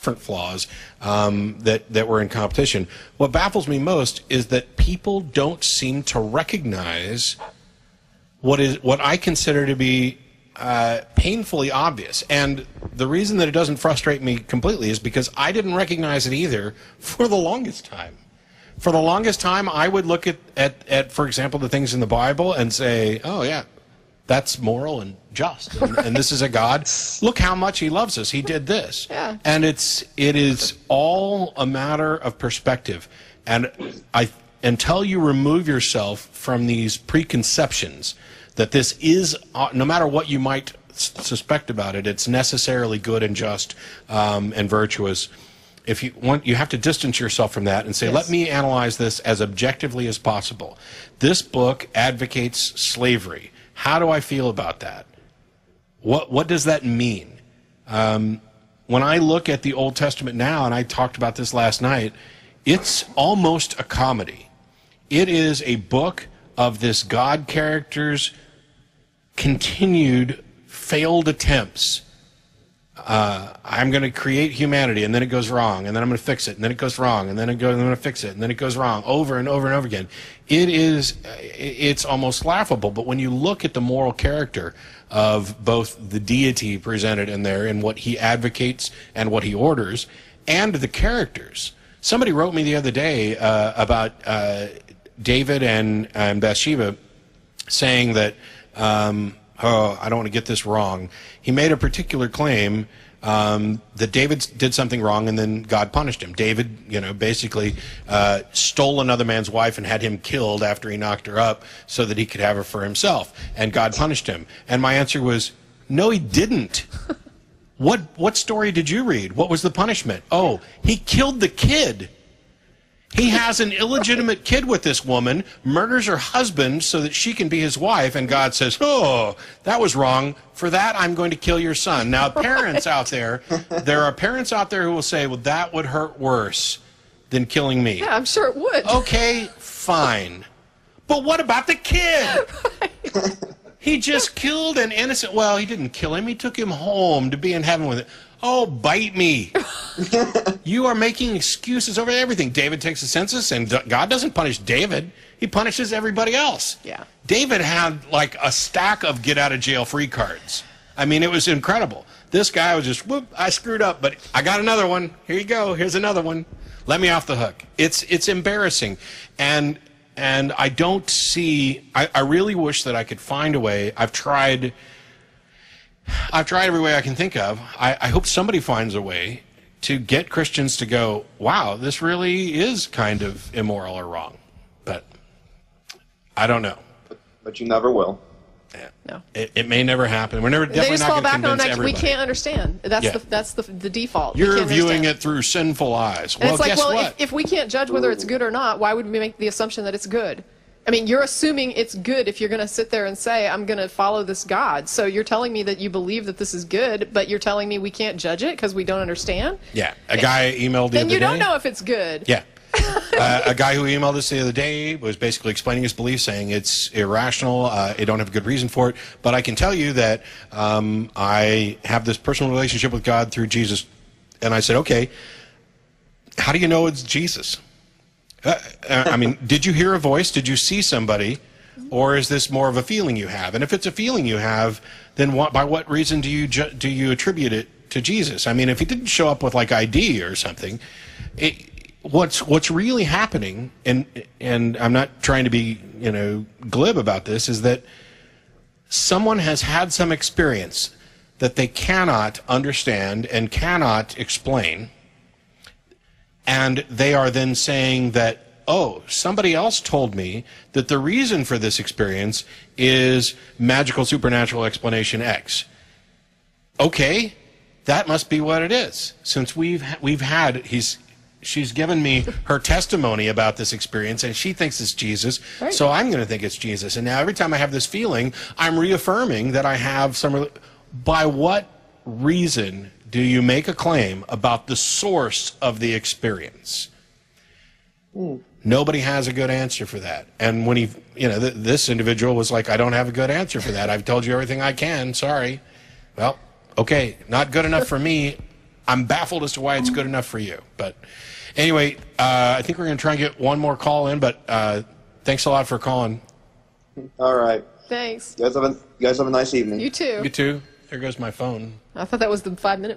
different flaws that were in competition. What baffles me most is that people don't seem to recognize what I consider to be painfully obvious. And the reason that it doesn't frustrate me completely is because I didn't recognize it either for the longest time. For the longest time, I would look at for example, the things in the Bible and say, oh, yeah, that's moral and just. And this is a God. Look how much he loves us. He did this. Yeah. And it is all a matter of perspective. And until you remove yourself from these preconceptions that this is, no matter what you might suspect about it, it's necessarily good and just and virtuous. If you want, you have to distance yourself from that and say, let me analyze this as objectively as possible. This book advocates slavery. How do I feel about that? What does that mean? When I look at the Old Testament now, and I talked about this last night, it's almost a comedy. It is a book of this God character's continued failed attempts. I'm going to create humanity, and then it goes wrong, and then I'm going to fix it, and then it goes wrong, and then I'm going to fix it, and then it goes wrong, over and over and over again. It's almost laughable. But when you look at the moral character of both the deity presented in there and what he advocates and what he orders, and the characters. Somebody wrote me the other day about David and Bathsheba, saying that, oh, I don't want to get this wrong. He made a particular claim that David did something wrong and then God punished him. David, basically stole another man's wife and had him killed after he knocked her up so that he could have her for himself, and God punished him. And my answer was, no, he didn't. What story did you read? What was the punishment? Oh, he killed the kid. He has an illegitimate kid with this woman, murders her husband so that she can be his wife, and God says, oh, that was wrong. For that, I'm going to kill your son. Now, parents out there, there are parents out there who will say, well, that would hurt worse than killing me. Yeah, I'm sure it would. Okay, fine. But what about the kid? Right. He just killed an innocent, well, he didn't kill him. He took him home to be in heaven with it. Oh, bite me. You are making excuses over everything. David takes the census, and God doesn't punish David. He punishes everybody else. Yeah. David had like a stack of get-out-of-jail-free cards. I mean, it was incredible. This guy was just, whoop, I screwed up, but I got another one. Here you go. Here's another one. Let me off the hook. It's embarrassing. And I don't see, I really wish that I could find a way. I've tried every way I can think of. I hope somebody finds a way to get Christians to go, wow, this really is kind of immoral or wrong. But I don't know. But you never will. Yeah. No. It may never happen. We're never definitely not going to convince everybody. We can't understand. That's the default. You're viewing it through sinful eyes. Well, it's like, guess what? If we can't judge whether it's good or not, why would we make the assumption that it's good? I mean, you're assuming it's good if you're going to sit there and say, I'm going to follow this God. So you're telling me that you believe that this is good, but you're telling me we can't judge it because we don't understand? Yeah. A guy emailed the other day. Then you don't know if it's good. Yeah. A guy who emailed us the other day was basically explaining his belief, saying it's irrational, I don't have a good reason for it, but I can tell you that I have this personal relationship with God through Jesus. And I said, okay, how do you know it's Jesus? I mean, did you hear a voice? Did you see somebody? Or is this more of a feeling you have? And if it's a feeling you have, then by what reason do you attribute it to Jesus? I mean, if he didn't show up with like ID or something, what's really happening, and I'm not trying to be glib about this, is that someone has had some experience that they cannot understand and cannot explain. And they are then saying that, oh, somebody else told me that the reason for this experience is magical supernatural explanation X. Okay, that must be what it is. Since she's given me her testimony about this experience, and she thinks it's Jesus, right. So I'm going to think it's Jesus. And now every time I have this feeling, I'm reaffirming that I have some. By what reason do you make a claim about the source of the experience? Nobody has a good answer for that. And when this individual was like, I don't have a good answer for that. I've told you everything I can. Sorry. Well, okay, not good enough for me. I'm baffled as to why it's good enough for you. But anyway, I think we're going to try and get one more call in, but thanks a lot for calling. All right. Thanks. You guys have a nice evening. You too. You too. There goes my phone. I thought that was the 5-minute